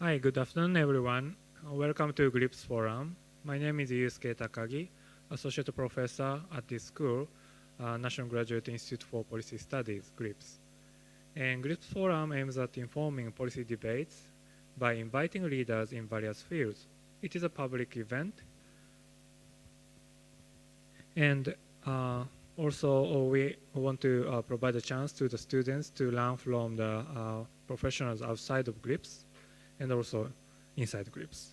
Hi, good afternoon, everyone. Welcome to GRIPS Forum. My name is Yusuke Takagi, Associate Professor at this school, National Graduate Institute for Policy Studies, GRIPS. And GRIPS Forum aims at informing policy debates by inviting leaders in various fields. It is a public event. And also, we want to provide a chance to the students to learn from the professionals outside of GRIPS and also inside GRIPS.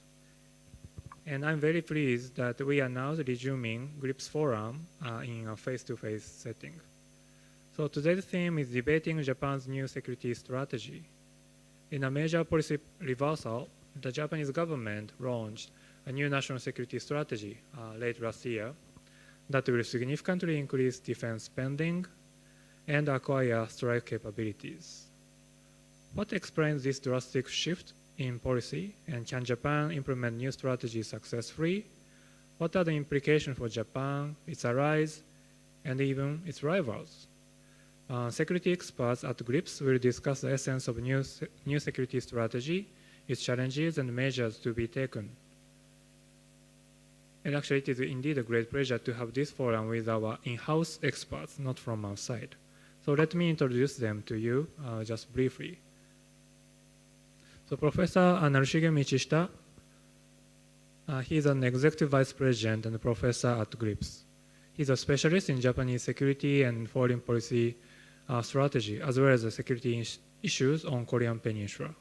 And I'm very pleased that we are now resuming GRIPS Forum in a face-to-face setting. So today's theme is debating Japan's new security strategy. In a major policy reversal, the Japanese government launched a new national security strategy late last year that will significantly increase defense spending and acquire strike capabilities. What explains this drastic shift in policy, and can Japan implement new strategies successfully? What are the implications for Japan, its allies, and even its rivals? Security experts at GRIPS will discuss the essence of new security strategy, its challenges and measures to be taken. And actually, it is indeed a great pleasure to have this forum with our in-house experts, not from outside. So let me introduce them to you just briefly. So Professor Narushige Michishita, he is an executive vice president and professor at GRIPS. He's a specialist in Japanese security and foreign policy strategy, as well as the security issues on Korean Peninsula.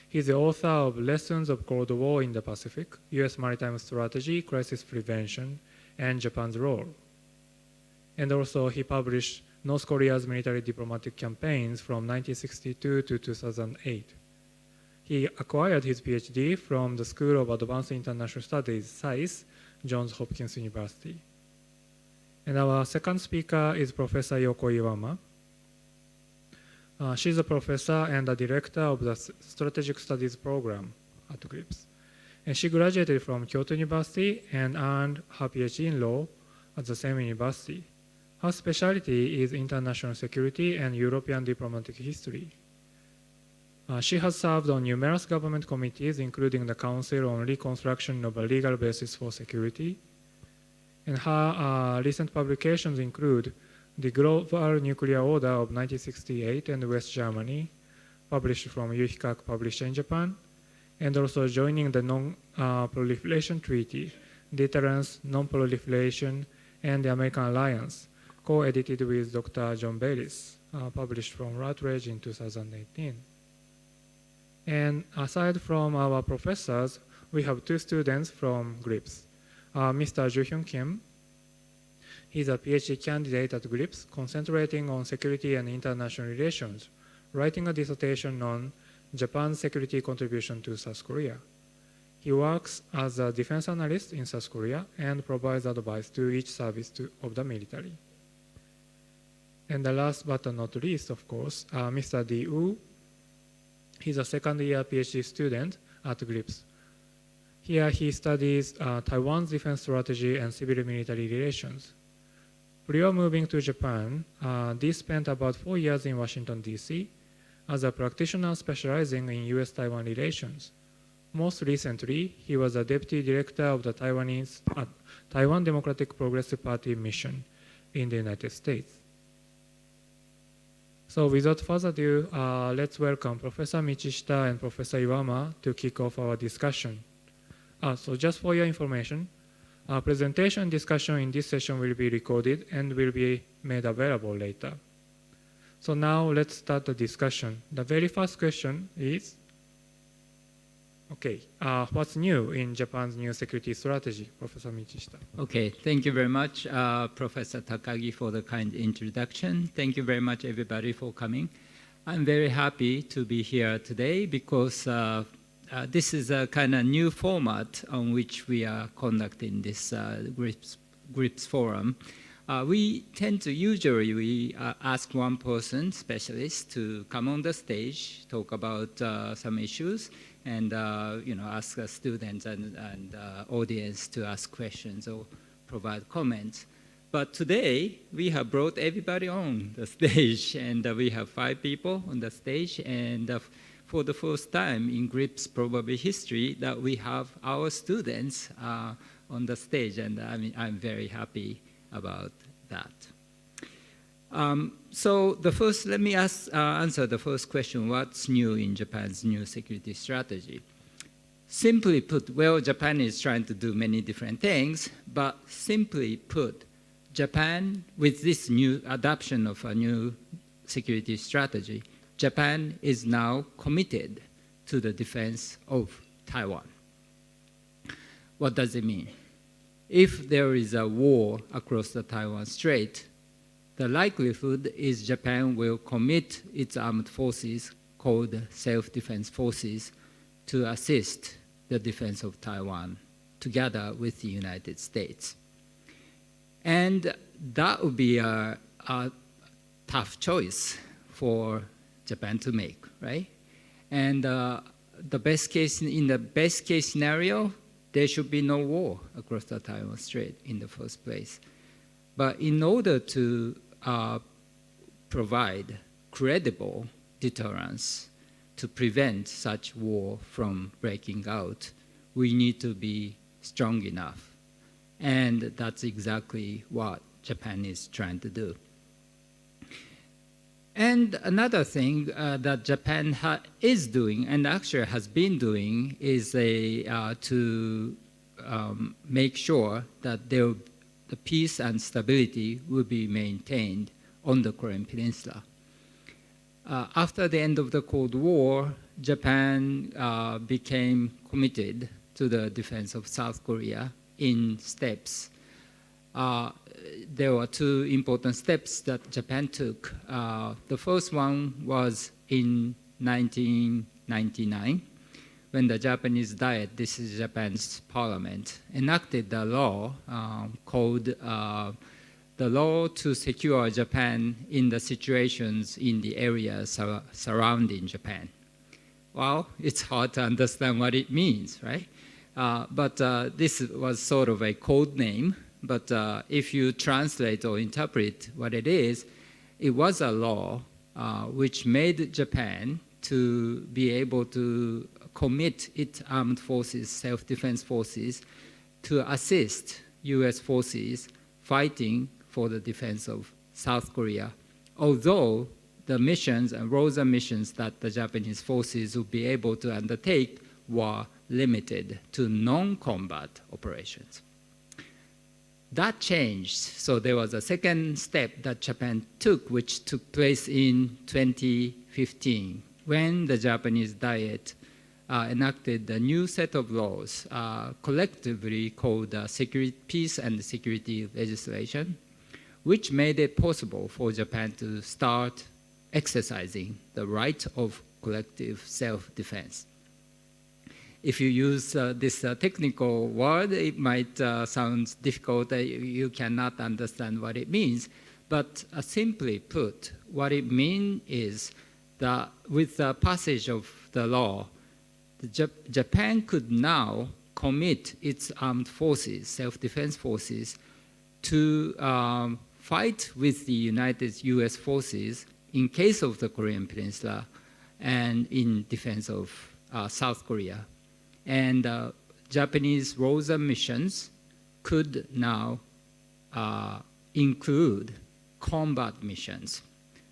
He's the author of Lessons of Cold War in the Pacific, U.S. Maritime Strategy, Crisis Prevention, and Japan's Role. And also he published North Korea's military diplomatic campaigns from 1962 to 2008. He acquired his PhD from the School of Advanced International Studies, SAIS, Johns Hopkins University. And our second speaker is Professor Yoko Iwama. She's a professor and a director of the Strategic Studies program at GRIPS. And she graduated from Kyoto University and earned her PhD in law at the same university. Her specialty is international security and European diplomatic history. She has served on numerous government committees, including the Council on Reconstruction of a Legal Basis for Security. And her recent publications include The Global Nuclear Order of 1968 and West Germany, published from Yuhikak Publisher in Japan, and also Joining the Non-Proliferation Treaty, Deterrence, Non-Proliferation, and the American Alliance, co-edited with Dr. John Bayliss, published from Routledge in 2018. And aside from our professors, we have two students from GRIPS. Mr. Joo-hyun Kim, he's a PhD candidate at GRIPS, concentrating on security and international relations, writing a dissertation on Japan's security contribution to South Korea. He works as a defense analyst in South Korea and provides advice to each service of the military. And the last but not least, of course, Mr. Di Wu. He's a second-year PhD student at GRIPS. Here he studies Taiwan's defense strategy and civil-military relations. Prior moving to Japan, Dee spent about 4 years in Washington, D.C. as a practitioner specializing in U.S.-Taiwan relations. Most recently, he was a deputy director of the Taiwan Democratic Progressive Party mission in the United States. So without further ado, let's welcome Professor Michishita and Professor Iwama to kick off our discussion. So just for your information, our presentation and discussion in this session will be recorded and will be made available later. So now let's start the discussion. The very first question is, what's new in Japan's new security strategy? Professor Michishita. Okay, thank you very much, Professor Takagi, for the kind introduction. Thank you very much, everybody, for coming. I'm very happy to be here today because this is a kind of new format on which we are conducting this GRIPS forum. We tend to usually ask one person, specialist, to come on the stage, talk about some issues, and ask students and audience to ask questions or provide comments. But today, we have brought everybody on the stage, and we have 5 people on the stage, and for the first time in GRIPS probably history that we have our students on the stage, and I'm very happy about that. So let me answer the first question, what's new in Japan's new security strategy? Simply put, well, Japan is trying to do many different things, but simply put, Japan, with this new adoption of a new security strategy, Japan is now committed to the defense of Taiwan. What does it mean? If there is a war across the Taiwan Strait, the likelihood is Japan will commit its armed forces, called self-defense forces, to assist the defense of Taiwan together with the United States. And that would be a tough choice for Japan to make, right? And in the best case scenario, there should be no war across the Taiwan Strait in the first place. But in order to provide credible deterrence to prevent such war from breaking out, we need to be strong enough. And that's exactly what Japan is trying to do. And another thing that Japan is doing, and actually has been doing, is to make sure that the peace and stability will be maintained on the Korean Peninsula. After the end of the Cold War, Japan became committed to the defense of South Korea in steps. There were two important steps that Japan took. The first one was in 1999, when the Japanese Diet, this is Japan's parliament, enacted the law called the law to secure Japan in the situations in the areas surrounding Japan. Well, it's hard to understand what it means, right? But this was sort of a code name. But if you translate or interpret what it was a law which made Japan to be able to commit its armed forces, self-defense forces, to assist U.S. forces fighting for the defense of South Korea, although the missions and roles and missions that the Japanese forces would be able to undertake were limited to non-combat operations. That changed, so there was a second step that Japan took, which took place in 2015, when the Japanese Diet enacted a new set of laws, collectively called Peace and Security Legislation, which made it possible for Japan to start exercising the right of collective self-defense. If you use this technical word, it might sound difficult. You cannot understand what it means. But simply put, what it means is that with the passage of the law, Japan could now commit its armed forces, self-defense forces, to fight with the United U.S. forces in case of the Korean Peninsula and in defense of South Korea. And Japanese roles and missions could now include combat missions.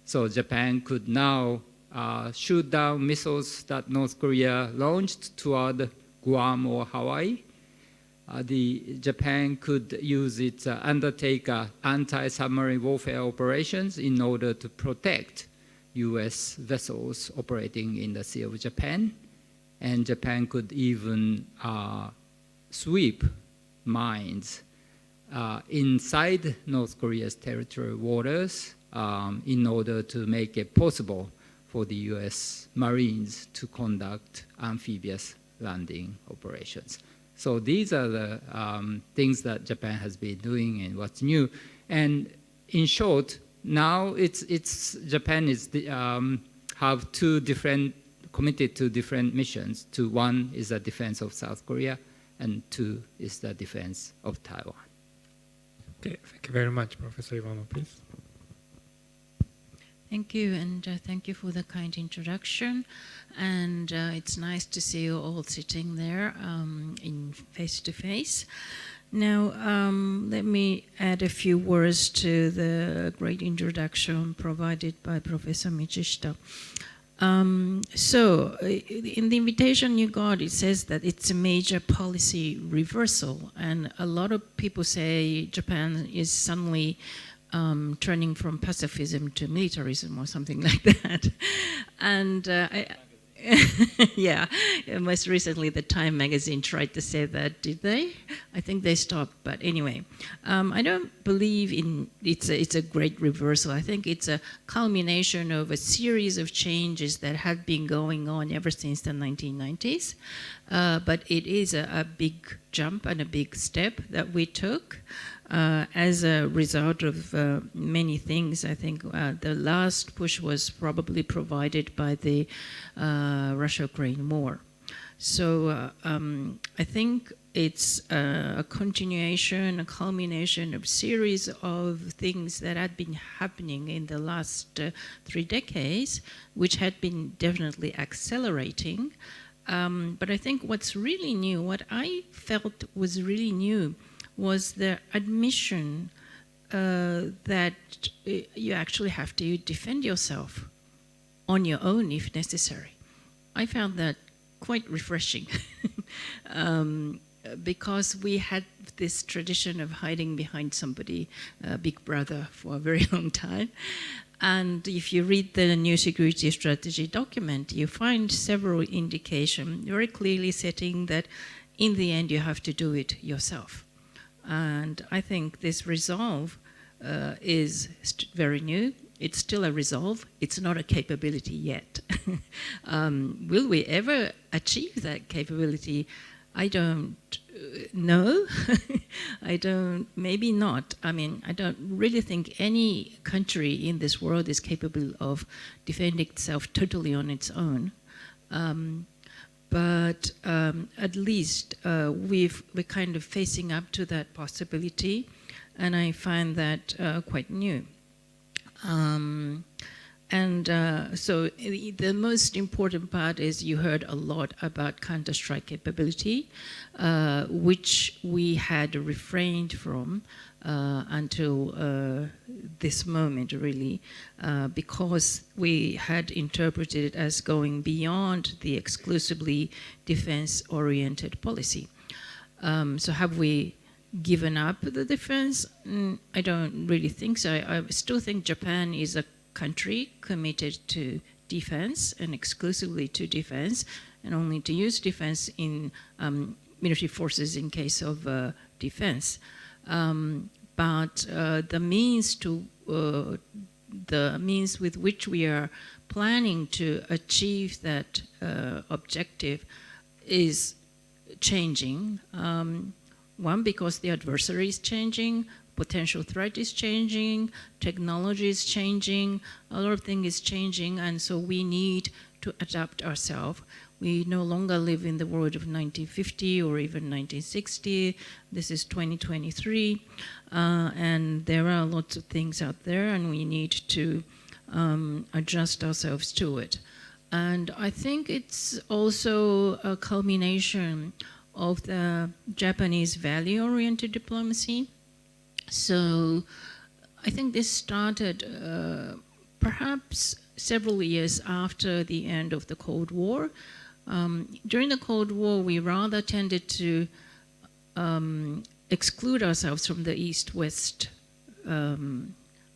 So Japan could now shoot down missiles that North Korea launched toward Guam or Hawaii. Japan could use it, undertake anti-submarine warfare operations in order to protect U.S. vessels operating in the Sea of Japan. And Japan could even sweep mines inside North Korea's territorial waters in order to make it possible for the U.S. Marines to conduct amphibious landing operations. So these are the things that Japan has been doing and what's new. And in short, now Japan is have two different committed to different missions. One is the defense of South Korea, and two is the defense of Taiwan. Okay, thank you very much, Professor Iwama, please. Thank you, and thank you for the kind introduction. And it's nice to see you all sitting there in face-to-face. Now, let me add a few words to the great introduction provided by Professor Michishita. So, in the invitation you got, it says that it's a major policy reversal, and a lot of people say Japan is suddenly turning from pacifism to militarism or something like that. And yeah, most recently the Time magazine tried to say that, did they? I think they stopped, but anyway. I don't believe it's a great reversal. I think it's a culmination of a series of changes that had been going on ever since the 1990s. But it is a big jump and a big step that we took. As a result of many things. I think the last push was probably provided by the Russia-Ukraine war. So I think it's a continuation, a culmination of a series of things that had been happening in the last 3 decades, which had been definitely accelerating. But I think what's really new, what I felt was really new, was the admission that you actually have to defend yourself on your own if necessary. I found that quite refreshing because we had this tradition of hiding behind somebody, Big Brother, for a very long time. And if you read the new security strategy document, you find several indications very clearly setting that in the end you have to do it yourself. And I think this resolve is very new. It's still a resolve. It's not a capability yet. Will we ever achieve that capability? I don't know. Maybe not. I mean, I don't really think any country in this world is capable of defending itself totally on its own. But at least we're kind of facing up to that possibility, and I find that quite new. So the most important part is you heard a lot about counter-strike capability, which we had refrained from until this moment, really, because we had interpreted it as going beyond the exclusively defense-oriented policy. So have we given up the defense? I don't really think so. I still think Japan is a country committed to defense and exclusively to defense, and only to use defense in military forces in case of defense. But the means with which we are planning to achieve that objective is changing. One, because the adversary is changing, potential threat is changing, technology is changing, a lot of things is changing, and so we need to adapt ourselves. We no longer live in the world of 1950 or even 1960. This is 2023, and there are lots of things out there, and we need to adjust ourselves to it. And I think it's also a culmination of the Japanese value-oriented diplomacy. So I think this started perhaps several years after the end of the Cold War. During the Cold War, we rather tended to exclude ourselves from the East-West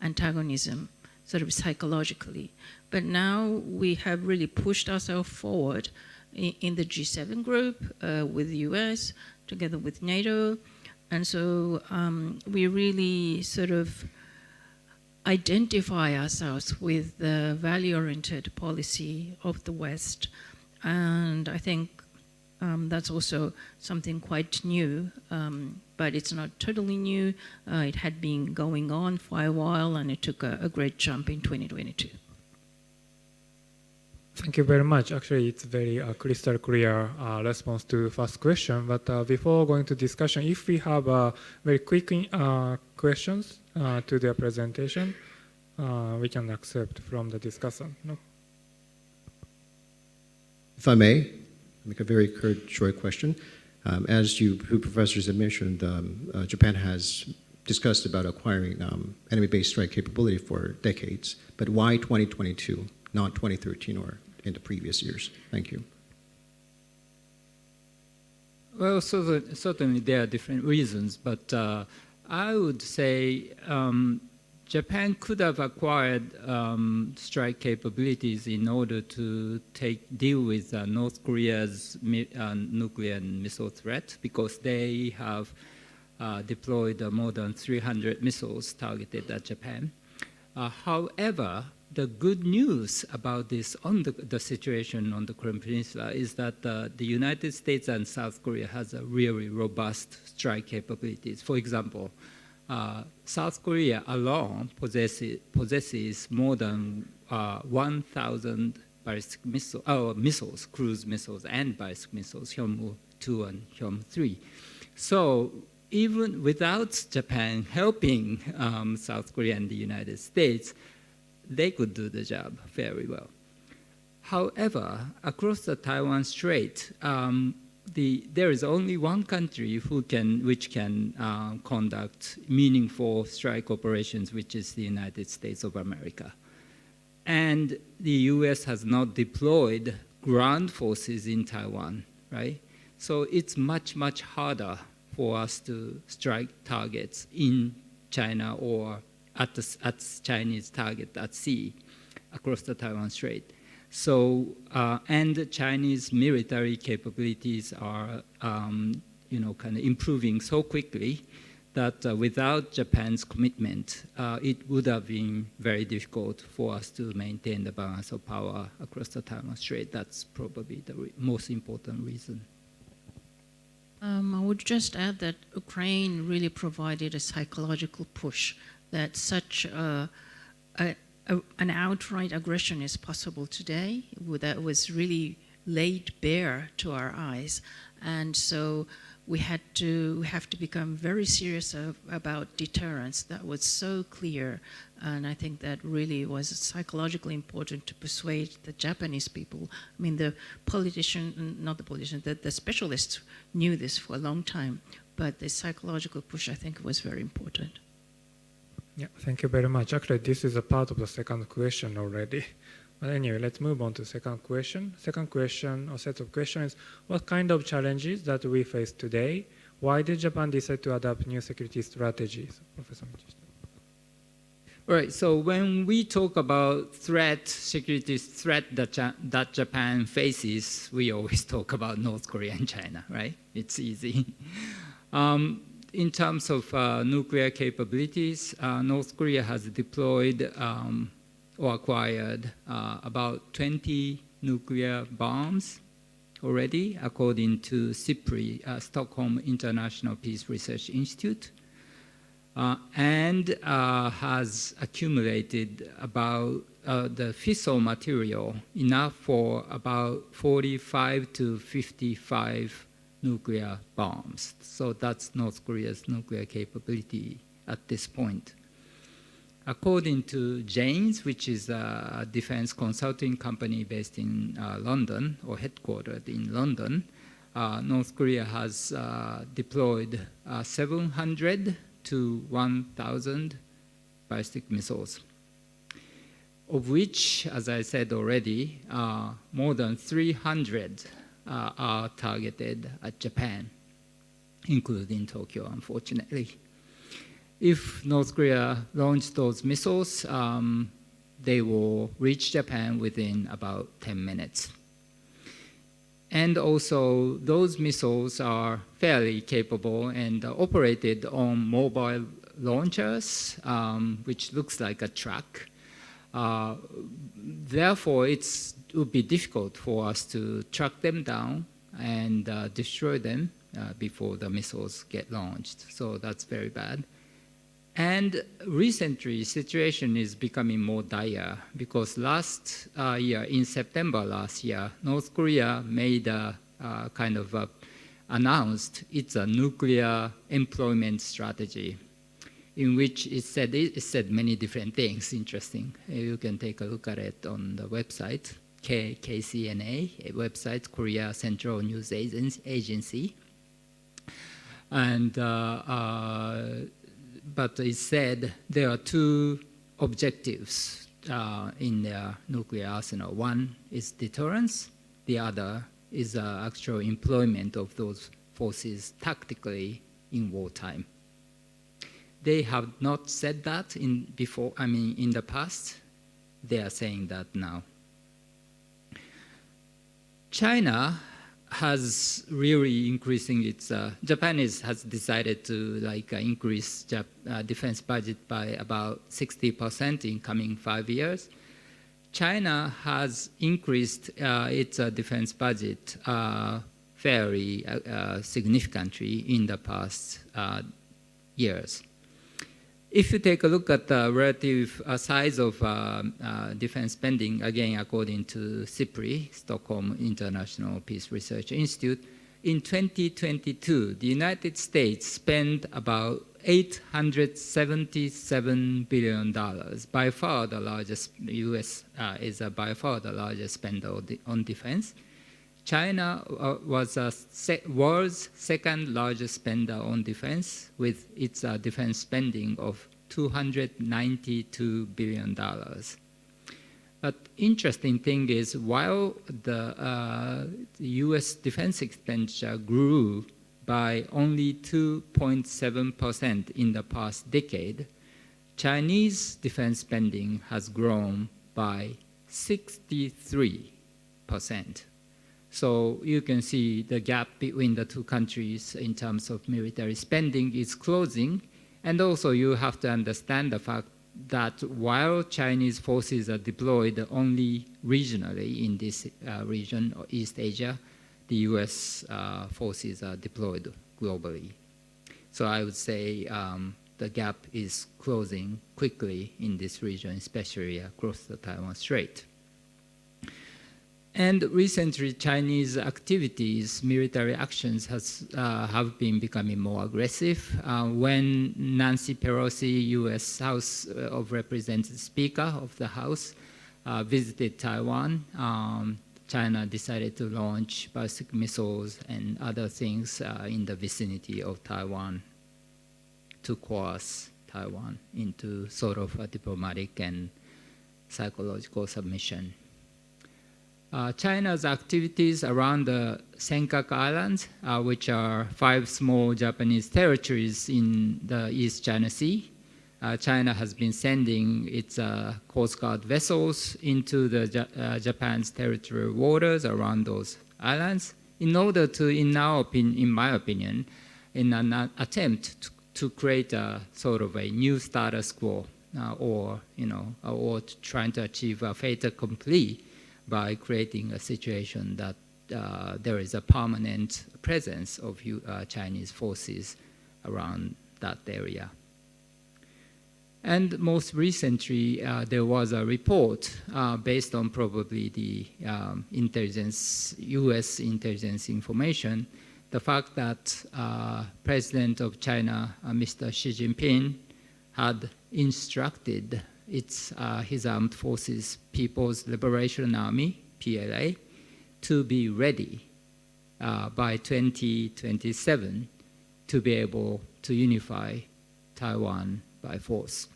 antagonism, sort of psychologically. But now we have really pushed ourselves forward in the G7 group with the US, together with NATO. And so we really sort of identify ourselves with the value-oriented policy of the West. And I think that's also something quite new, but it's not totally new. It had been going on for a while, and it took a great jump in 2022. Thank you very much. Actually, it's very crystal clear response to the first question. But before going to discussion, if we have very quick questions to their presentation, we can accept from the discussion. No? If I may, make a very short question. As you professors have mentioned, Japan has discussed about acquiring enemy-based strike capability for decades, but why 2022, not 2013 or in the previous years? Thank you. Well, certainly there are different reasons, but I would say Japan could have acquired strike capabilities in order to deal with North Korea's nuclear and missile threat, because they have deployed more than 300 missiles targeted at Japan. However, the good news about this on the situation on the Korean Peninsula is that the United States and South Korea has a really robust strike capabilities. For example, South Korea alone possesses more than 1,000 ballistic missiles, cruise missiles, and ballistic missiles, Hyunwoo-2 and Hyunwoo-3. So even without Japan helping South Korea and the United States, they could do the job very well. However, across the Taiwan Strait, there is only one country which can conduct meaningful strike operations, which is the United States of America. And the US has not deployed ground forces in Taiwan, right? So it's much, much harder for us to strike targets in China or at Chinese target at sea across the Taiwan Strait. So, and the Chinese military capabilities are, kind of improving so quickly that without Japan's commitment, it would have been very difficult for us to maintain the balance of power across the Taiwan Strait. That's probably the most important reason. I would just add that Ukraine really provided a psychological push that such an outright aggression is possible today. That was really laid bare to our eyes, and so we have to become very serious about deterrence. That was so clear, and I think that really was psychologically important to persuade the Japanese people. I mean, the specialists knew this for a long time, but the psychological push, I think, was very important. Yeah, thank you very much. Actually, this is a part of the second question already. But anyway, let's move on to the second question. Second question, or set of questions, what kind of challenges that we face today? Why did Japan decide to adopt new security strategies? Professor Michishita. Right, so when we talk about security threat that Japan faces, we always talk about North Korea and China, right? It's easy. In terms of nuclear capabilities, North Korea has deployed or acquired about 20 nuclear bombs already, according to SIPRI, Stockholm International Peace Research Institute, and has accumulated about the fissile material enough for about 45 to 55 nuclear bombs. So that's North Korea's nuclear capability at this point. According to Janes, which is a defense consulting company based in London, or headquartered in London, North Korea has deployed 700 to 1,000 ballistic missiles, of which, as I said already, more than 300 are targeted at Japan, including Tokyo, unfortunately. If North Korea launched those missiles, they will reach Japan within about 10 minutes. And also, those missiles are fairly capable and operated on mobile launchers, which looks like a truck. Therefore, it would be difficult for us to track them down and destroy them before the missiles get launched. So that's very bad. And recently, situation is becoming more dire because last year, in September last year, North Korea made announced its nuclear employment strategy. in which it said many different things. Interesting. You can take a look at it on the website, KCNA, a website, Korea Central News Agency. And but it said there are two objectives in their nuclear arsenal. One is deterrence. The other is actual employment of those forces tactically in wartime. They have not said that in the past. They are saying that now. China has really increasing its, Japan has decided to increase defense budget by about 60% in coming 5 years. China has increased its defense budget fairly significantly in the past years. If you take a look at the relative size of defense spending, again, according to SIPRI, Stockholm International Peace Research Institute, in 2022, the United States spent about $877 billion. By far the largest, US is by far the largest spender on defense. China was world's second largest spender on defense with its defense spending of $292 billion. But interesting thing is, while the US defense expenditure grew by only 2.7% in the past decade, Chinese defense spending has grown by 63%. So you can see the gap between the two countries in terms of military spending is closing. And also you have to understand the fact that while Chinese forces are deployed only regionally in this region, or East Asia, the US forces are deployed globally. So I would say the gap is closing quickly in this region, especially across the Taiwan Strait. And recently, Chinese activities, military actions have been becoming more aggressive. When Nancy Pelosi, U.S. House of Representatives Speaker of the House, visited Taiwan, China decided to launch ballistic missiles and other things in the vicinity of Taiwan to coerce Taiwan into sort of a diplomatic and psychological submission. China's activities around the Senkaku Islands, which are 5 small Japanese territories in the East China Sea. China has been sending its Coast Guard vessels into the Japan's territorial waters around those islands in order to, in my opinion, in an attempt to create a sort of a new status quo, or trying to achieve a fait accompli by creating a situation that there is a permanent presence of Chinese forces around that area. And most recently, there was a report based on probably the US intelligence information, the fact that President of China, Mr. Xi Jinping, had instructed his armed forces, People's Liberation Army, PLA, to be ready by 2027 to be able to unify Taiwan by force.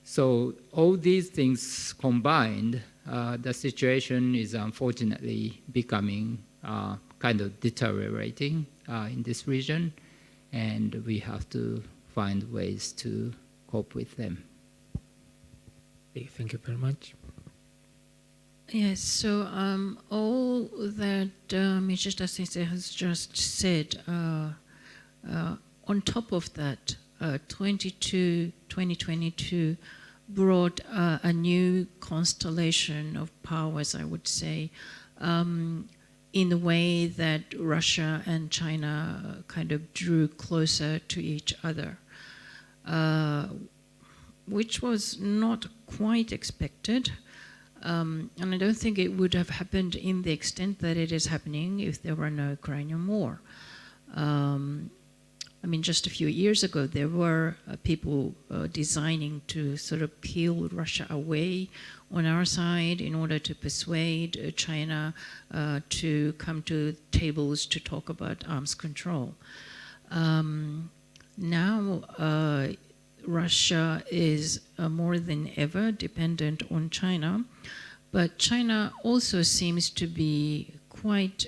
So all these things combined, the situation is unfortunately becoming kind of deteriorating in this region, and we have to find ways to cope with them. Thank you very much. Yes, so all that Michishita Sensei has just said, on top of that, 2022 brought a new constellation of powers, I would say, in the way that Russia and China kind of drew closer to each other, which was not quite expected. And I don't think it would have happened in the extent that it is happening if there were no Ukrainian war. I mean, just a few years ago, there were people designing to sort of peel Russia away on our side in order to persuade China to come to tables to talk about arms control. Now, Russia is more than ever dependent on China, but China also seems to be quite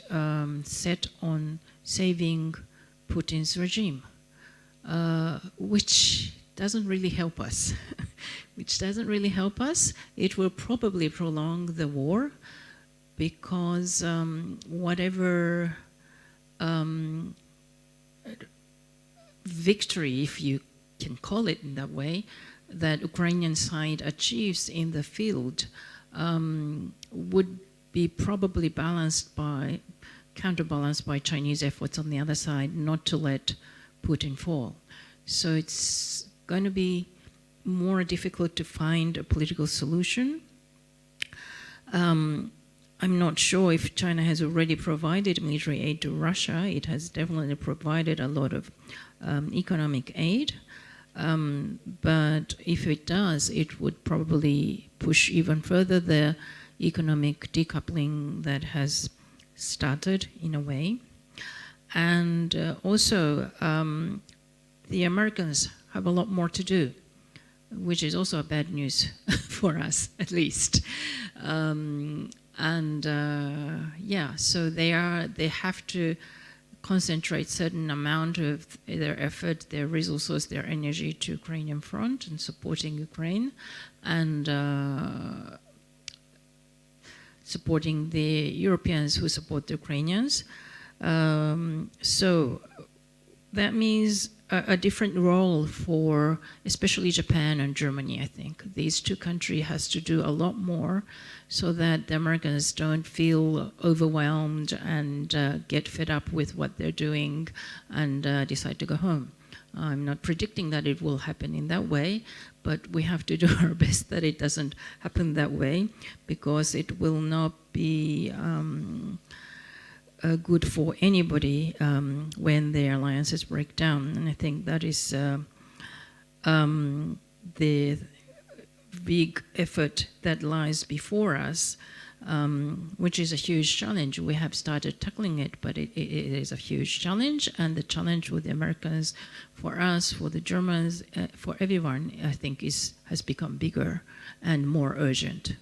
set on saving Putin's regime, which doesn't really help us. It will probably prolong the war because whatever victory, if you can call it in that way, that Ukrainian side achieves in the field would be probably counterbalanced by Chinese efforts on the other side not to let Putin fall. So it's going to be more difficult to find a political solution. I'm not sure if China has already provided military aid to Russia. It has definitely provided a lot of economic aid. But if it does, it would probably push even further the economic decoupling that has started in a way. And also, the Americans have a lot more to do, which is also bad news for us, at least. So they have to concentrate certain amount of their effort, their resources, their energy to Ukrainian front and supporting Ukraine and supporting the Europeans who support the Ukrainians. So that means a different role for especially Japan and Germany, I think. These two countries has to do a lot more so that the Americans don't feel overwhelmed and get fed up with what they're doing and decide to go home. I'm not predicting that it will happen in that way, but we have to do our best that it doesn't happen that way because it will not be good for anybody when their alliances break down. And I think that is the big effort that lies before us, which is a huge challenge. We have started tackling it, but it is a huge challenge. And the challenge with the Americans, for us, for the Germans, for everyone, I think has become bigger and more urgent.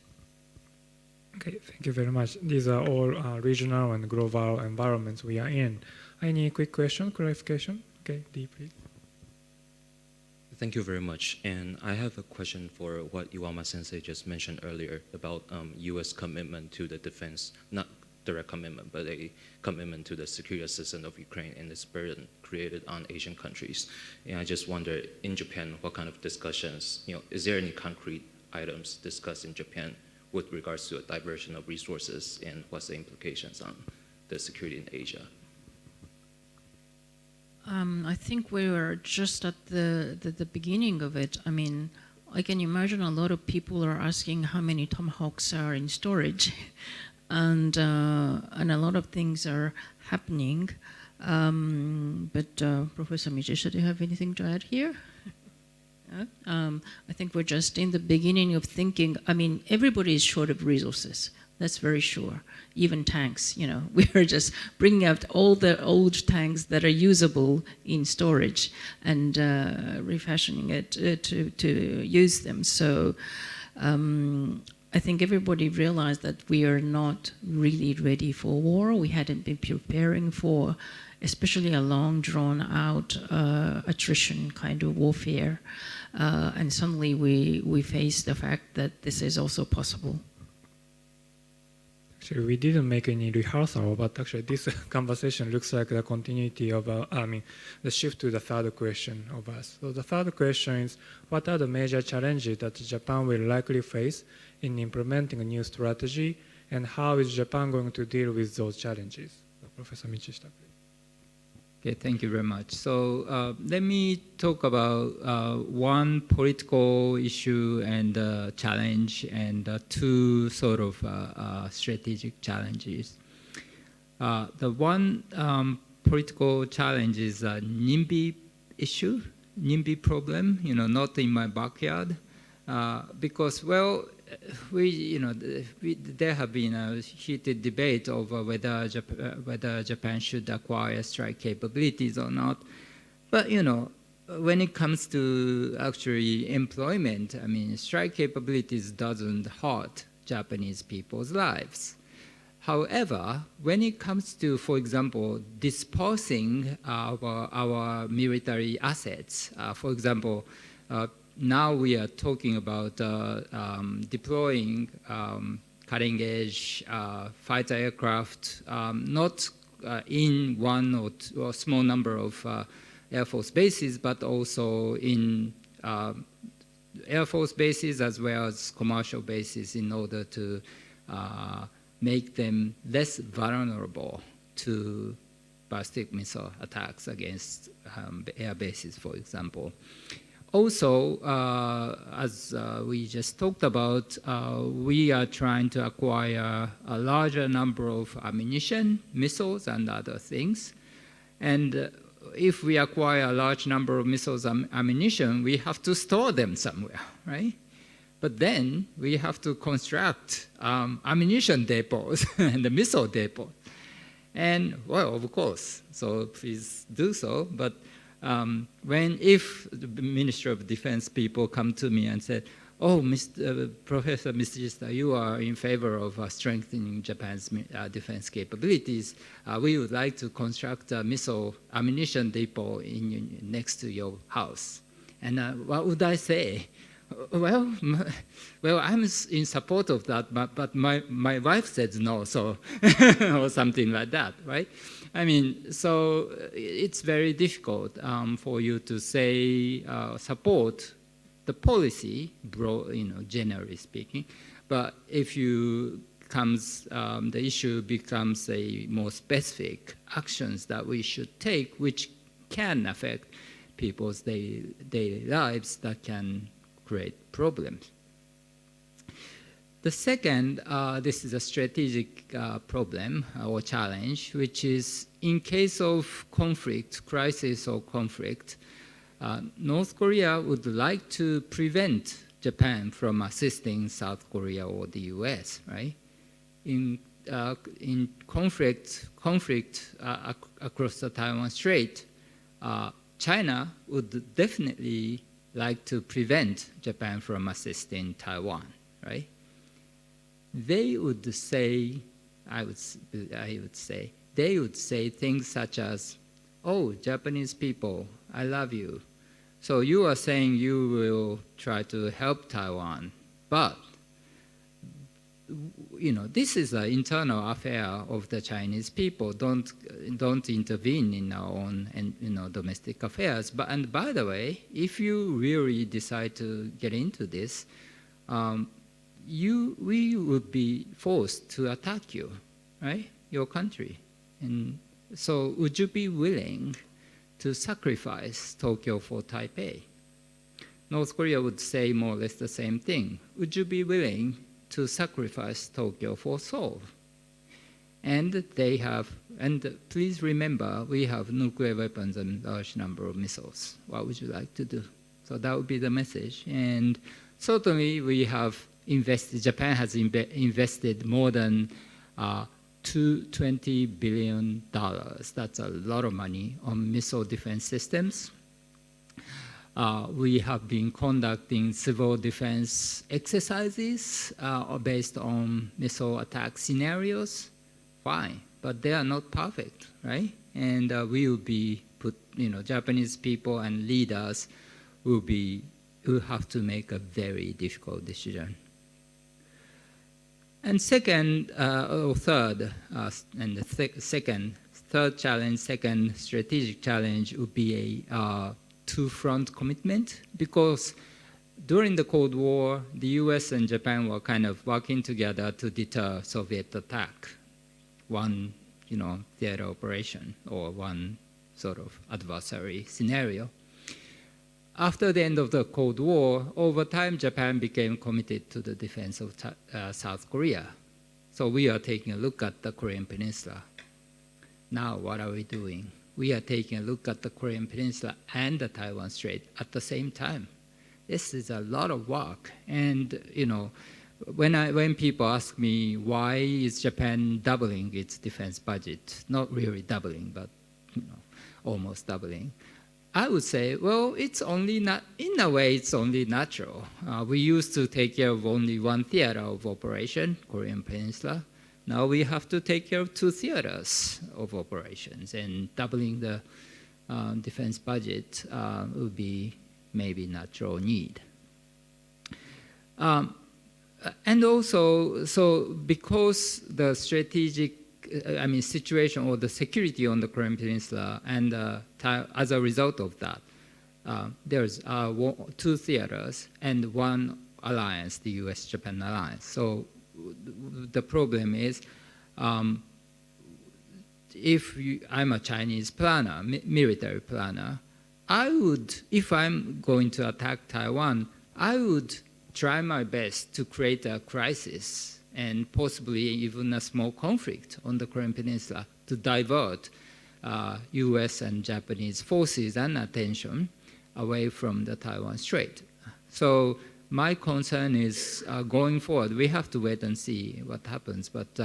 Okay, thank you very much. These are all regional and global environments we are in. Any quick question, clarification? Okay, Dee, please. Thank you very much. And I have a question for what Iwama Sensei just mentioned earlier about U.S. commitment to the defense, not direct commitment, but a commitment to the security assistance of Ukraine and its burden created on Asian countries. And I just wonder, in Japan, what kind of discussions, is there any concrete items discussed in Japan with regards to a diversion of resources and what's the implications on the security in Asia? I think we were just at the beginning of it. I mean, I can imagine a lot of people are asking how many Tomahawks are in storage, and a lot of things are happening. But Professor Michishita, do you have anything to add here? I think we're just in the beginning of thinking. I mean, everybody is short of resources. That's very sure. Even tanks, we are just bringing out all the old tanks that are usable in storage and refashioning it to use them. So I think everybody realized that we are not really ready for war. We hadn't been preparing for especially a long drawn out attrition kind of warfare. And suddenly we face the fact that this is also possible. Actually, we didn't make any rehearsal, but actually this conversation looks like the continuity of, the shift to the third question of us. So the third question is, what are the major challenges that Japan will likely face in implementing a new strategy, and how is Japan going to deal with those challenges? So Professor Michishita, please. Okay, thank you very much. So let me talk about one political issue and challenge and two sort of strategic challenges. The one political challenge is NIMBY issue, NIMBY problem, not in my backyard, because, well, there have been a heated debate over whether Japan should acquire strike capabilities or not. But, when it comes to actually employment, I mean, strike capabilities doesn't hurt Japanese people's lives. However, when it comes to, for example, dispersing our military assets, for example, now we are talking about deploying cutting-edge fighter aircraft, not in one or small number of Air Force bases, but also in Air Force bases as well as commercial bases in order to make them less vulnerable to ballistic missile attacks against air bases, for example. Also, as we just talked about, we are trying to acquire a larger number of ammunition, missiles, and other things. And if we acquire a large number of missiles and ammunition, we have to store them somewhere, right? But then we have to construct ammunition depots and the missile depot. And, well, of course, so please do so. But if the Ministry of Defense people come to me and say, oh, Professor Michishita, you are in favor of strengthening Japan's defense capabilities. We would like to construct a missile ammunition depot next to your house. And what would I say? Well, I'm in support of that, but my wife says no, so or something like that, right? I mean, so it's very difficult for you to say support the policy, generally speaking, but if the issue becomes a more specific actions that we should take, which can affect people's daily lives, that can create problems. The second, this is a strategic problem or challenge, which is in case of conflict, crisis or conflict, North Korea would like to prevent Japan from assisting South Korea or the US, right? In conflict across the Taiwan Strait, China would definitely like to prevent Japan from assisting Taiwan, right? They would say, they would say things such as, oh, Japanese people, I love you. So you are saying you will try to help Taiwan, but this is an internal affair of the Chinese people. Don't intervene in our own domestic affairs. And by the way, if you really decide to get into this, we would be forced to attack you, right? Your country. And so would you be willing to sacrifice Tokyo for Taipei? North Korea would say more or less the same thing. Would you be willing to sacrifice Tokyo for Seoul? And please remember, we have nuclear weapons and large number of missiles. What would you like to do? So that would be the message. And certainly Japan has invested more than $20 billion. That's a lot of money on missile defense systems. We have been conducting civil defense exercises based on missile attack scenarios. Fine, but they are not perfect, right? And we will be Japanese people and leaders will have to make a very difficult decision. And second, or third, and the third challenge, second strategic challenge would be a two-front commitment, because during the Cold War, the US and Japan were kind of working together to deter Soviet attack, one theater operation or one sort of adversary scenario. After the end of the Cold War, over time, Japan became committed to the defense of South Korea. So we are taking a look at the Korean Peninsula. Now, what are we doing? we are taking a look at the Korean Peninsula and the Taiwan Strait at the same time. This is a lot of work. And, you know, when people ask me why is Japan doubling its defense budget, not really doubling, but you know, almost doubling, I would say, well, it's only not, in a way, it's only natural. We used to take care of only one theater of operation, Korean Peninsula. Now we have to take care of 2 theaters of operations, and doubling the defense budget would be maybe natural need. And also, so because the strategic, situation or the security on the Korean Peninsula, and as a result of that, there's 2 theaters and 1 alliance, the US-Japan alliance. So the problem is, if I'm a Chinese planner, military planner, I would, if I'm going to attack Taiwan, I would try my best to create a crisis and possibly even a small conflict on the Korean Peninsula to divert US and Japanese forces and attention away from the Taiwan Strait. So my concern is going forward, we have to wait and see what happens, but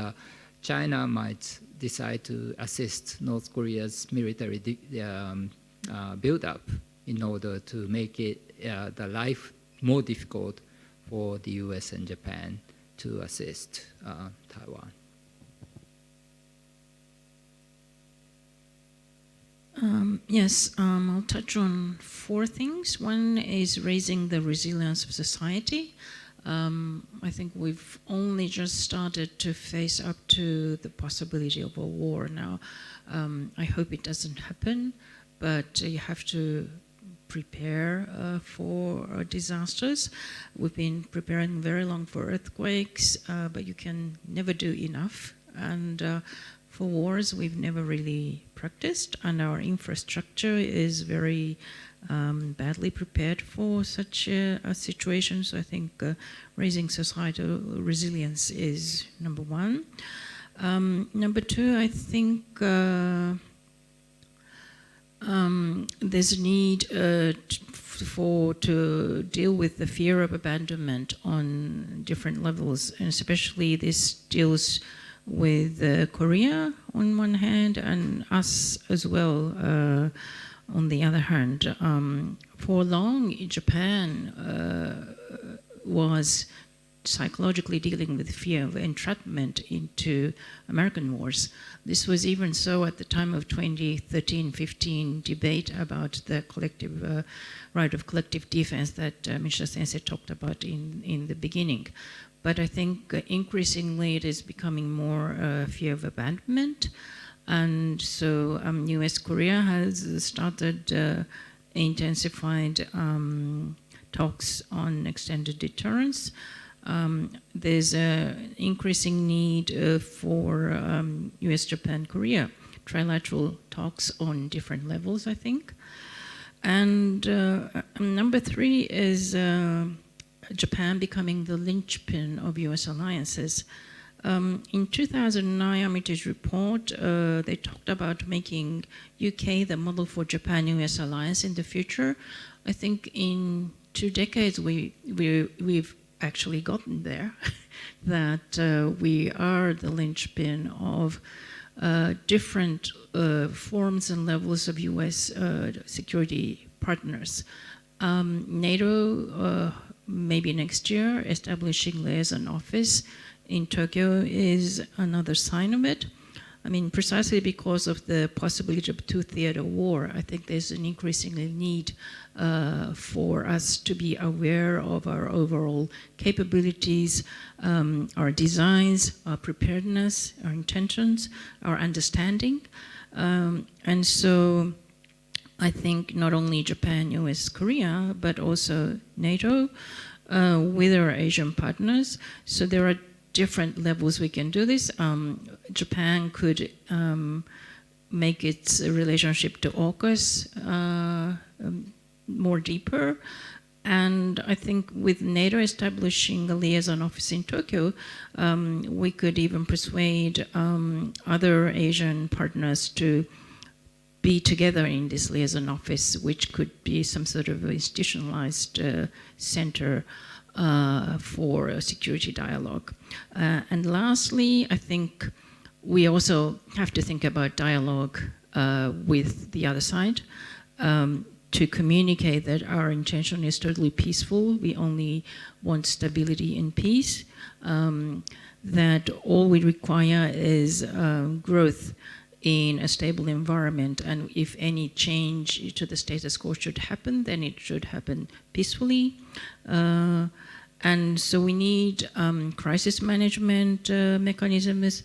China might decide to assist North Korea's military build-up in order to make it the life more difficult for the US and Japan to assist Taiwan. Yes, I'll touch on 4 things. One is raising the resilience of society. I think we've only just started to face up to the possibility of a war now. I hope it doesn't happen, but you have to prepare for disasters. We've been preparing very long for earthquakes, but you can never do enough. And for wars, we've never really practiced, and our infrastructure is very badly prepared for such a situation. So I think raising societal resilience is number 1. Number 2, I think there's a need to deal with the fear of abandonment on different levels, and especially this deals with Korea on one hand and us as well on the other hand. For long, Japan was psychologically dealing with fear of entrapment into American wars. This was even so at the time of 2013-15 debate about the collective right of collective defense that Michishita Sensei talked about in the beginning. But I think increasingly it is becoming more fear of abandonment. And so US-Korea has started intensified talks on extended deterrence. There's an increasing need for US-Japan-Korea trilateral talks on different levels, I think. And number 3 is Japan becoming the linchpin of US alliances. In 2009 Armitage report, they talked about making UK the model for Japan-US alliance in the future. I think in 2 decades we've actually gotten there, that we are the linchpin of different forms and levels of US security partners. NATO, maybe next year, establishing liaison office in Tokyo is another sign of it. I mean, precisely because of the possibility of a 2-theater war, I think there's an increasing need for us to be aware of our overall capabilities, our designs, our preparedness, our intentions, our understanding. And so I think not only Japan, US, Korea, but also NATO with our Asian partners. So there are different levels we can do this. Japan could make its relationship to AUKUS more deeper. And I think with NATO establishing a liaison office in Tokyo, we could even persuade other Asian partners to be together in this liaison office, which could be some sort of institutionalized center for a security dialogue. And lastly, I think we also have to think about dialogue with the other side, to communicate that our intention is totally peaceful. We only want stability and peace, that all we require is growth in a stable environment, and if any change to the status quo should happen, then it should happen peacefully. And so we need crisis management mechanisms,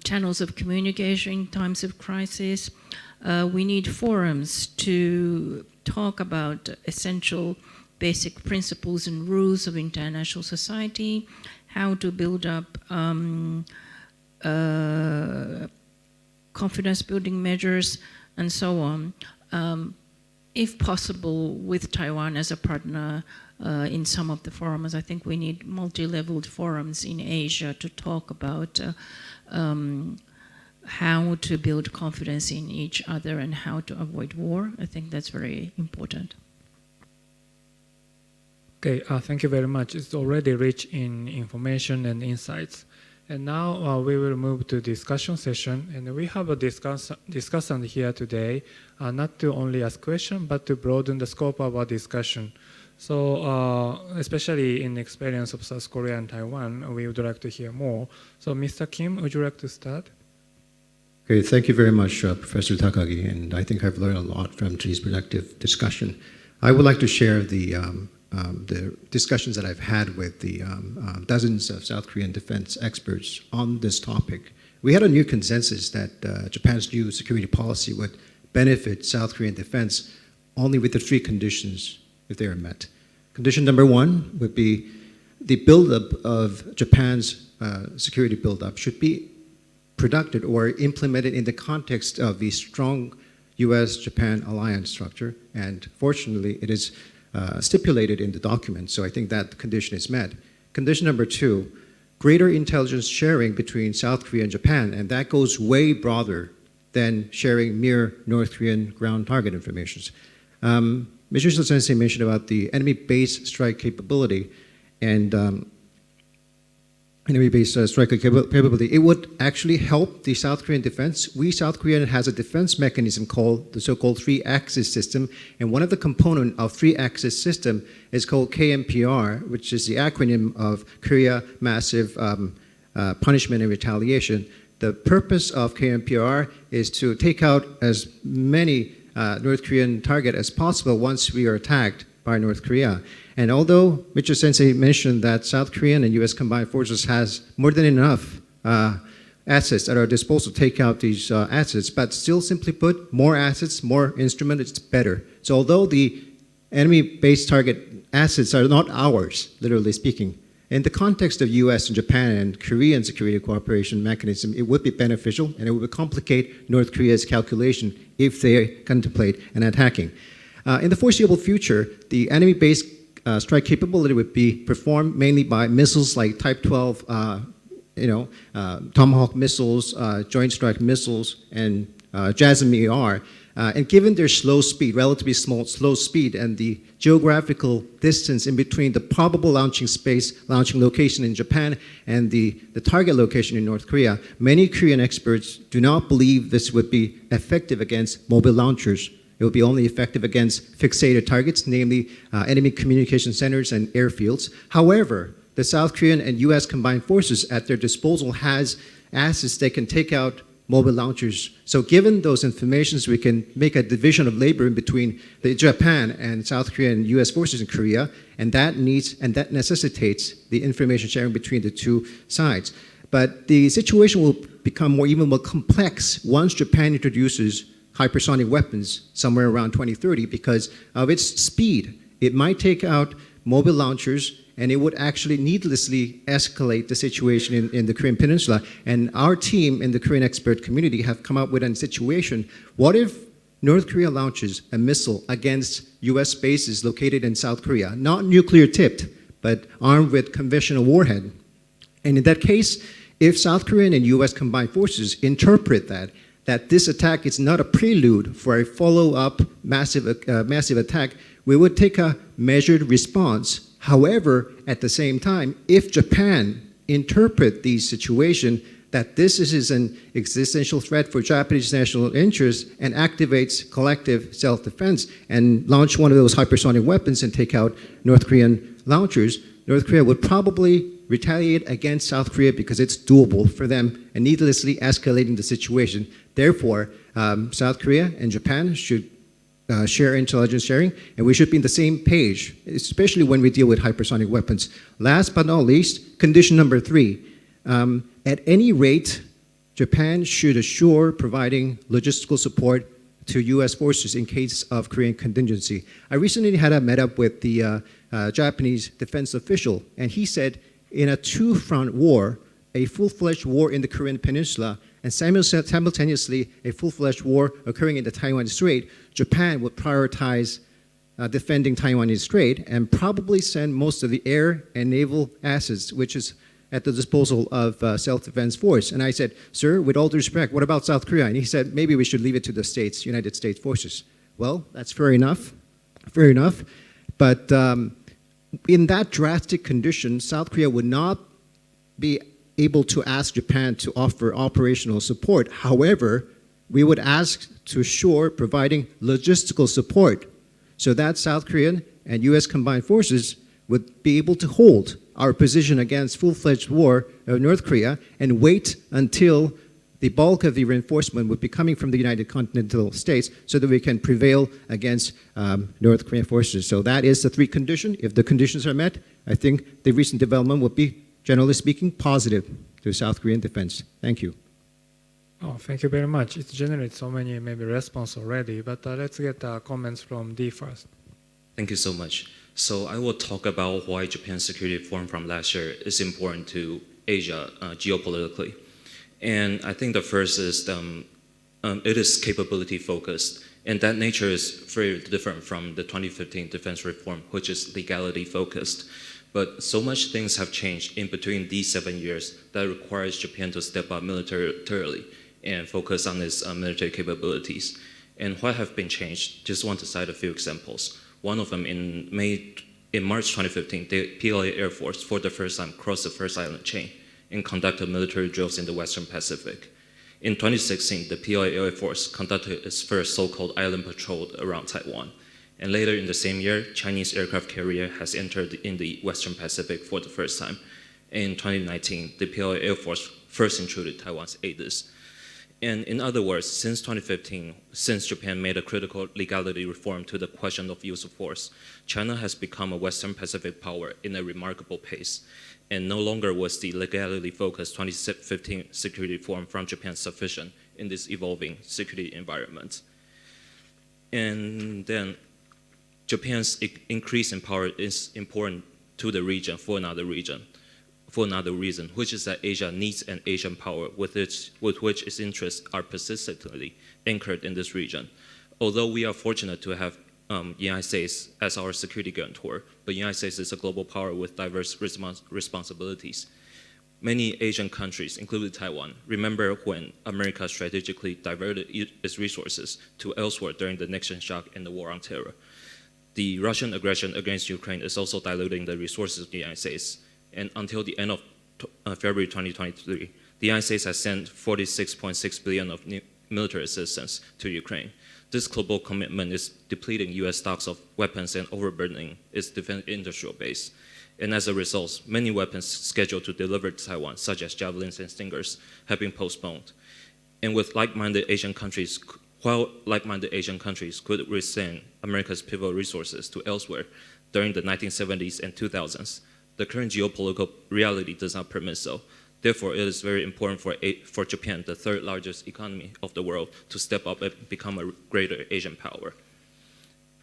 channels of communication in times of crisis. We need forums to talk about essential basic principles and rules of international society, how to build up confidence building measures, and so on. If possible, with Taiwan as a partner in some of the forums. I think we need multi-leveled forums in Asia to talk about how to build confidence in each other and how to avoid war. I think that's very important. Okay, thank you very much. It's already rich in information and insights. And now we will move to discussion session. And we have a discussant here today, not to only ask questions, but to broaden the scope of our discussion. So especially in the experience of South Korea and Taiwan, we would like to hear more. So Mr. Kim, would you like to start? Okay, thank you very much, Professor Takagi, and I think I've learned a lot from today's productive discussion. I would like to share the discussions that I've had with the dozens of South Korean defense experts on this topic. We had a new consensus that Japan's new security policy would benefit South Korean defense only with the three conditions if they are met. Condition number one would be the buildup of Japan's security buildup should be productive or implemented in the context of the strong U.S.-Japan alliance structure, and fortunately it is stipulated in the document, so I think that condition is met. Condition number two, greater intelligence sharing between South Korea and Japan, and that goes way broader than sharing mere North Korean ground target information. Michishita Sensei mentioned about the enemy-based strike capability, and enemy-based strike capability. It would actually help the South Korean defense. We, South Korea, has a defense mechanism called the so-called three-axis system, and one of the components of three-axis system is called KMPR, which is the acronym of Korea Massive Punishment and Retaliation. The purpose of KMPR is to take out as many North Korean targets as possible once we are attacked by North Korea. And although Michishita Sensei mentioned that South Korean and U.S. combined forces has more than enough assets at our disposal to take out these assets, but still, simply put, more assets, more instruments, it's better. So although the enemy-based target assets are not ours, literally speaking, in the context of U.S. and Japan and Korean security cooperation mechanism, it would be beneficial, and it would complicate North Korea's calculation if they contemplate an attacking. In the foreseeable future, the enemy-based strike capability would be performed mainly by missiles like Type 12, Tomahawk missiles, Joint Strike missiles, and JASSM-ER. And given their slow speed, relatively slow speed, and the geographical distance in between the probable launching location in Japan and the target location in North Korea, many Korean experts do not believe this would be effective against mobile launchers. It will be only effective against fixated targets, namely enemy communication centers and airfields. However, the South Korean and U.S. combined forces at their disposal has assets that can take out mobile launchers. So given those informations, we can make a division of labor in between the Japan and South Korea and U.S. forces in Korea, and that necessitates the information sharing between the two sides. But the situation will become even more complex once Japan introduces hypersonic weapons somewhere around 2030 because of its speed. It might take out mobile launchers, and it would actually needlessly escalate the situation in the Korean Peninsula. And our team in the Korean expert community have come up with a situation. What if North Korea launches a missile against US bases located in South Korea, not nuclear tipped, but armed with conventional warhead? And in that case, if South Korean and US combined forces interpret that that this attack is not a prelude for a follow-up massive attack, we would take a measured response. However, at the same time, if Japan interpret the situation that this is an existential threat for Japanese national interests and activates collective self-defense and launch one of those hypersonic weapons and take out North Korean launchers, North Korea would probably retaliate against South Korea because it's doable for them and needlessly escalating the situation. Therefore, South Korea and Japan should share intelligence sharing, and we should be on the same page, especially when we deal with hypersonic weapons. Last but not least, condition number 3. At any rate, Japan should assure providing logistical support to U.S. forces in case of Korean contingency. I recently had a meetup with the Japanese defense official, and he said in a two-front war, a full-fledged war in the Korean peninsula, and simultaneously a full-fledged war occurring in the Taiwan Strait, Japan would prioritize defending Taiwan Strait and probably send most of the air and naval assets, which is at the disposal of self-defense force. And I said, sir, with all due respect, what about South Korea? And he said, maybe we should leave it to the States, United States forces. Well, that's fair enough. But in that drastic condition, South Korea would not be able to ask Japan to offer operational support. However, we would ask to assure providing logistical support so that South Korean and U.S. combined forces would be able to hold our position against full-fledged war of North Korea and wait until the bulk of the reinforcement would be coming from the United Continental States so that we can prevail against North Korean forces. So that is the 3 conditions. If the conditions are met, I think the recent development would be, generally speaking, positive to South Korean defense. Thank you. Oh, thank you very much. It's generated so many maybe response already, but let's get comments from D first. Thank you so much. So I will talk about why Japan's security reform from last year is important to Asia geopolitically. And I think the first is it is capability focused. And that nature is very different from the 2015 defense reform, which is legality focused. But so much things have changed in between these 7 years that requires Japan to step up militarily and focus on its military capabilities. And what have been changed? Just want to cite a few examples. One of them in March 2015, the PLA Air Force for the first time crossed the first island chain and conducted military drills in the Western Pacific. In 2016, the PLA Air Force conducted its first so-called island patrol around Taiwan. And later in the same year, Chinese aircraft carrier has entered in the Western Pacific for the first time. In 2019, the PLA Air Force first intruded Taiwan's ADIS. And in other words, since 2015, since Japan made a critical legality reform to the question of use of force, China has become a Western Pacific power in a remarkable pace. And no longer was the legality-focused 2015 security reform from Japan sufficient in this evolving security environment. And then Japan's increase in power is important to the region for another reason, which is that Asia needs an Asian power with which its interests are persistently anchored in this region. Although we are fortunate to have United States as our security guarantor, but United States is a global power with diverse responsibilities. Many Asian countries, including Taiwan, remember when America strategically diverted its resources to elsewhere during the Nixon shock and the War on Terror. The Russian aggression against Ukraine is also diluting the resources of the United States. And until the end of February 2023, the United States has sent $46.6 billion of military assistance to Ukraine. This global commitment is depleting U.S. stocks of weapons and overburdening its defense industrial base. And as a result, many weapons scheduled to deliver to Taiwan, such as javelins and stingers, have been postponed. And with like-minded Asian countries, while like-minded Asian countries could resend America's pivotal resources to elsewhere during the 1970s and 2000s, the current geopolitical reality does not permit so. Therefore, it is very important for Japan, the 3rd largest economy of the world, to step up and become a greater Asian power.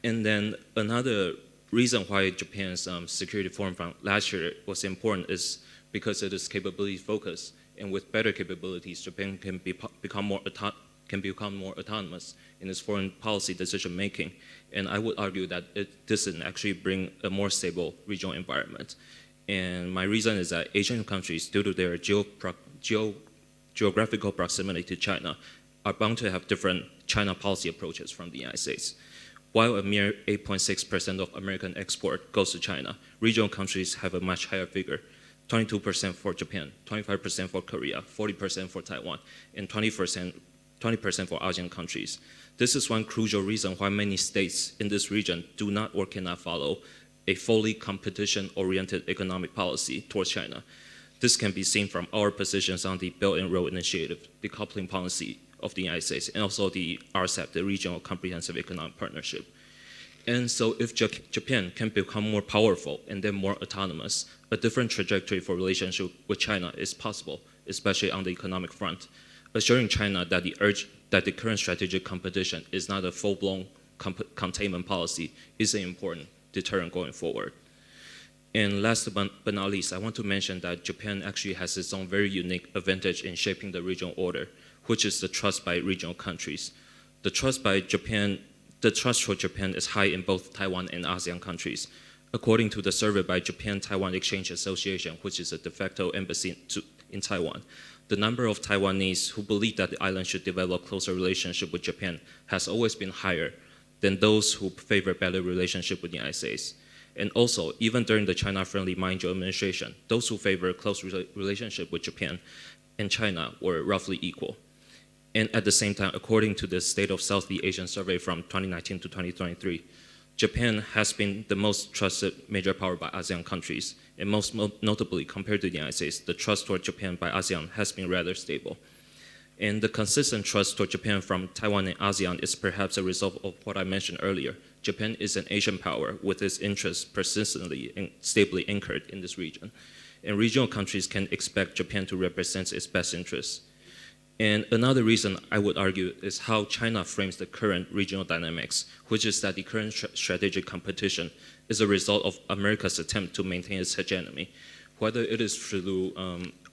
And then another reason why Japan's security reform from last year was important is because it is capability focused, and with better capabilities, Japan can become more autonomous in its foreign policy decision making. And I would argue that it doesn't actually bring a more stable regional environment. And my reason is that Asian countries, due to their geographical proximity to China, are bound to have different China policy approaches from the United States. While a mere 8.6% of American export goes to China, regional countries have a much higher figure, 22% for Japan, 25% for Korea, 40% for Taiwan, and 20% for ASEAN countries. This is one crucial reason why many states in this region do not or cannot follow a fully competition-oriented economic policy towards China. This can be seen from our positions on the Belt and Road Initiative, the decoupling policy of the United States, and also the RCEP, the Regional Comprehensive Economic Partnership. And so if Japan can become more powerful and then more autonomous, a different trajectory for relationship with China is possible, especially on the economic front, assuring China that the current strategic competition is not a full-blown containment policy is an important deterrent going forward. And last but not least, I want to mention that Japan actually has its own very unique advantage in shaping the regional order, which is the trust by regional countries. The trust for Japan is high in both Taiwan and ASEAN countries. According to the survey by Japan-Taiwan Exchange Association, which is a de facto embassy in Taiwan, the number of Taiwanese who believe that the island should develop closer relationship with Japan has always been higher than those who favor better relationship with the United States. And also, even during the China-friendly Ma Ying-jeou administration, those who favor close relationship with Japan and China were roughly equal. And at the same time, according to the State of Southeast Asian survey from 2019 to 2023, Japan has been the most trusted major power by ASEAN countries, and most notably, compared to the United States, the trust toward Japan by ASEAN has been rather stable. And the consistent trust toward Japan from Taiwan and ASEAN is perhaps a result of what I mentioned earlier. Japan is an Asian power with its interests persistently and stably anchored in this region. And regional countries can expect Japan to represent its best interests. And another reason I would argue is how China frames the current regional dynamics, which is that the current strategic competition is a result of America's attempt to maintain its hegemony, whether it is through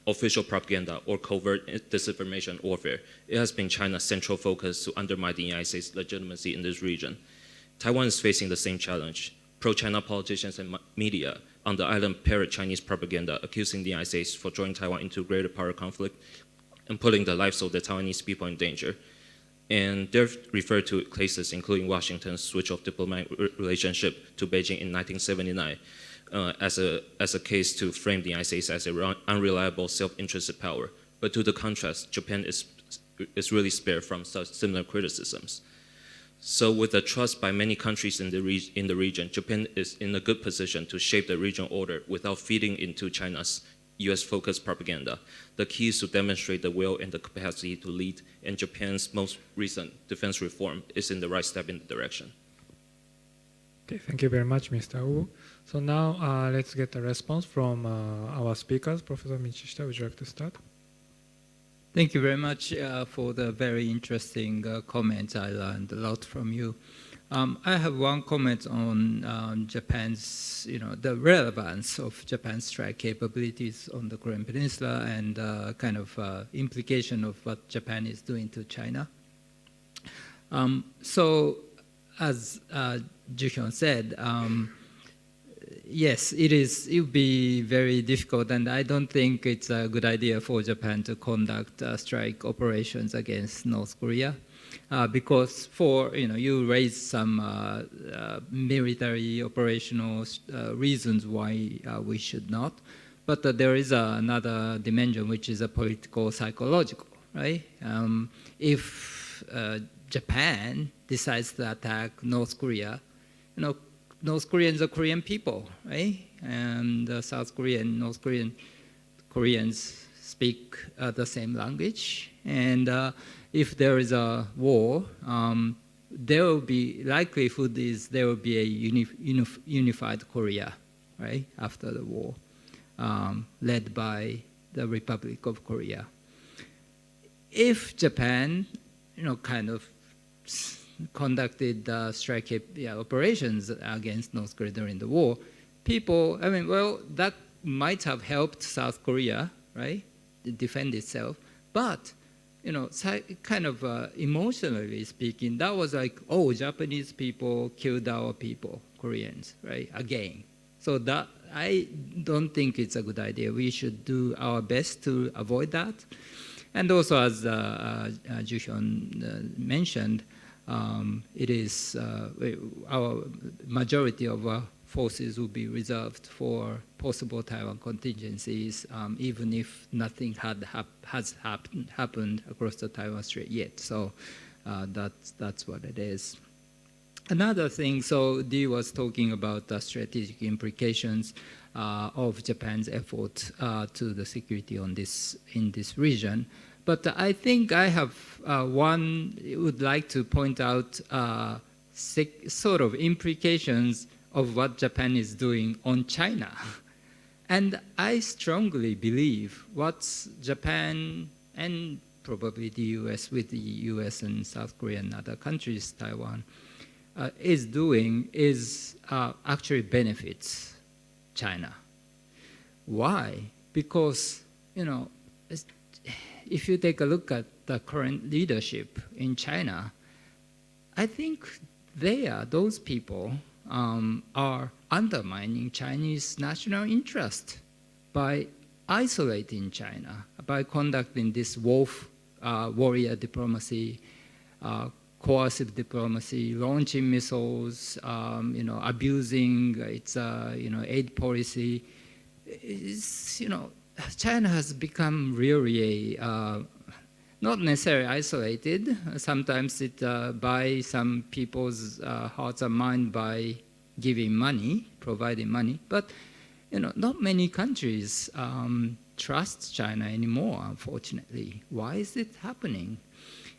official propaganda or covert disinformation warfare. It has been China's central focus to undermine the United States' legitimacy in this region. Taiwan is facing the same challenge. Pro-China politicians and media on the island parrot Chinese propaganda, accusing the United States for drawing Taiwan into greater power conflict and putting the lives of the Taiwanese people in danger. And they've referred to cases including Washington's switch of diplomatic relationship to Beijing in 1979 as a case to frame the United States as an unreliable, self-interested power. But to the contrast, Japan is really spared from such similar criticisms. So with the trust by many countries in the region, Japan is in a good position to shape the regional order without feeding into China's US-focused propaganda. The key is to demonstrate the will and the capacity to lead, and Japan's most recent defense reform is in the right step in the direction. Okay, thank you very much, Mr. Wu. So now let's get a response from our speakers. Professor Michishita, would you like to start? Thank you very much for the very interesting comments. I learned a lot from you. I have one comment on Japan's, the relevance of Japan's strike capabilities on the Korean Peninsula and kind of implication of what Japan is doing to China. So, as Ju-hyun said, yes, it would be very difficult, and I don't think it's a good idea for Japan to conduct strike operations against North Korea. Because you raised some military operational reasons why we should not, but there is another dimension which is a political psychological, right? If Japan decides to attack North Korea, North Koreans are Korean people, right? And South Korean, North Koreans speak the same language, and if there is a war, there will be likelihood is there will be a unified Korea, right, after the war, led by the Republic of Korea. If Japan, kind of conducted strike operations against North Korea during the war, that might have helped South Korea, right, defend itself, but kind of emotionally speaking, that was like, oh, Japanese people killed our people, Koreans, right, again. So that, I don't think it's a good idea. We should do our best to avoid that. And also, as Ju-hyun mentioned, it is our majority of our forces will be reserved for possible Taiwan contingencies, even if nothing has happened across the Taiwan Strait yet. So that's what it is. Another thing, so Dee was talking about the strategic implications of Japan's effort to the security in this region. But I think I have would like to point out sort of implications of what Japan is doing on China. And I strongly believe what Japan and probably the US, with the US and South Korea and other countries, Taiwan, is doing is actually benefits China. Why? Because, if you take a look at the current leadership in China, I think those people are undermining Chinese national interest by isolating China, by conducting this warrior diplomacy, coercive diplomacy, launching missiles, abusing its aid policy. China has become really not necessarily isolated. Sometimes it buys some people's hearts and mind by giving money, providing money. But not many countries trust China anymore, unfortunately. Why is it happening?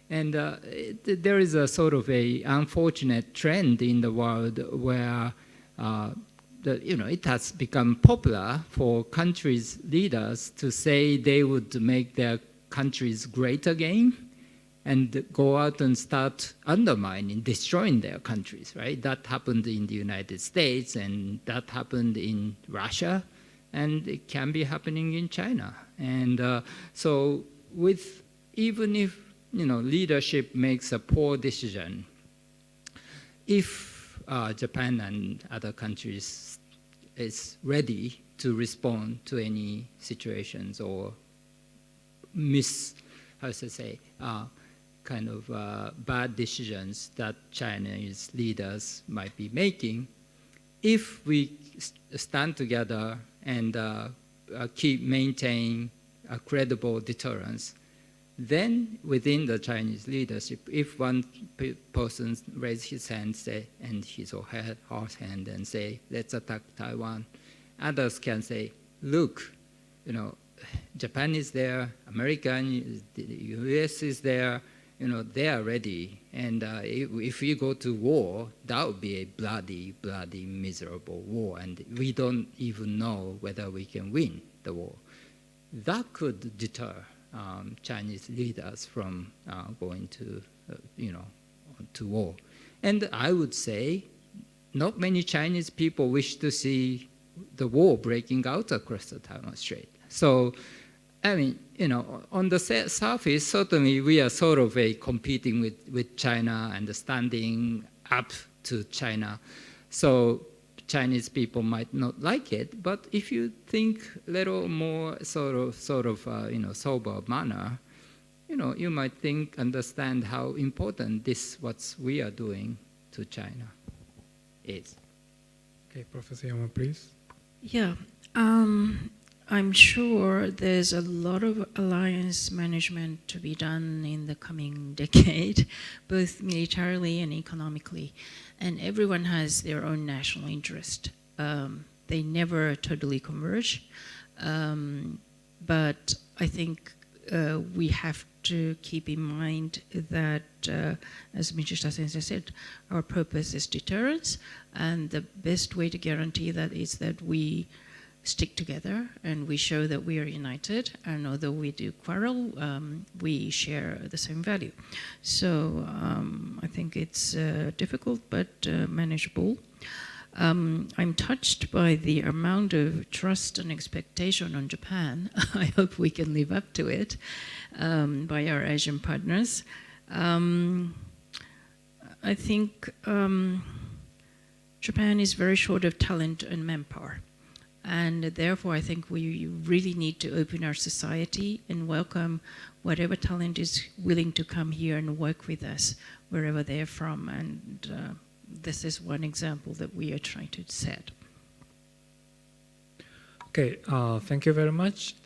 And there is a sort of a unfortunate trend in the world where it has become popular for countries' leaders to say they would make their countries great again and go out and start undermining, destroying their countries, right? That happened in the United States, and that happened in Russia, and it can be happening in China. And so even if leadership makes a poor decision, if Japan and other countries is ready to respond to any situations or bad decisions that Chinese leaders might be making, if we stand together and keep maintaining a credible deterrence, then within the Chinese leadership, if one person raises his hand and his or her hand and say, let's attack Taiwan, others can say, look, Japan is there, the US is there, they are ready. And if we go to war, that would be a bloody, bloody, miserable war. And we don't even know whether we can win the war. That could deter Chinese leaders from going to war. And I would say not many Chinese people wish to see the war breaking out across the Taiwan Strait. So, on the surface, certainly we are sort of competing with China and standing up to China. So Chinese people might not like it, but if you think a little more sort of sober manner, you might understand how important what we are doing to China is. Okay, Professor Yama, please. Yeah, I'm sure there's a lot of alliance management to be done in the coming decade, both militarily and economically. And everyone has their own national interest. They never totally converge. But I think we have to keep in mind that, as Michishita Sensei said, our purpose is deterrence, and the best way to guarantee that is that we stick together and we show that we are united, and although we do quarrel, we share the same value. So I think it's difficult but manageable. I'm touched by the amount of trust and expectation on Japan. I hope we can live up to it by our Asian partners. I think Japan is very short of talent and manpower. And therefore, I think we really need to open our society and welcome whatever talent is willing to come here and work with us wherever they're from. And this is one example that we are trying to set. Okay, thank you very much.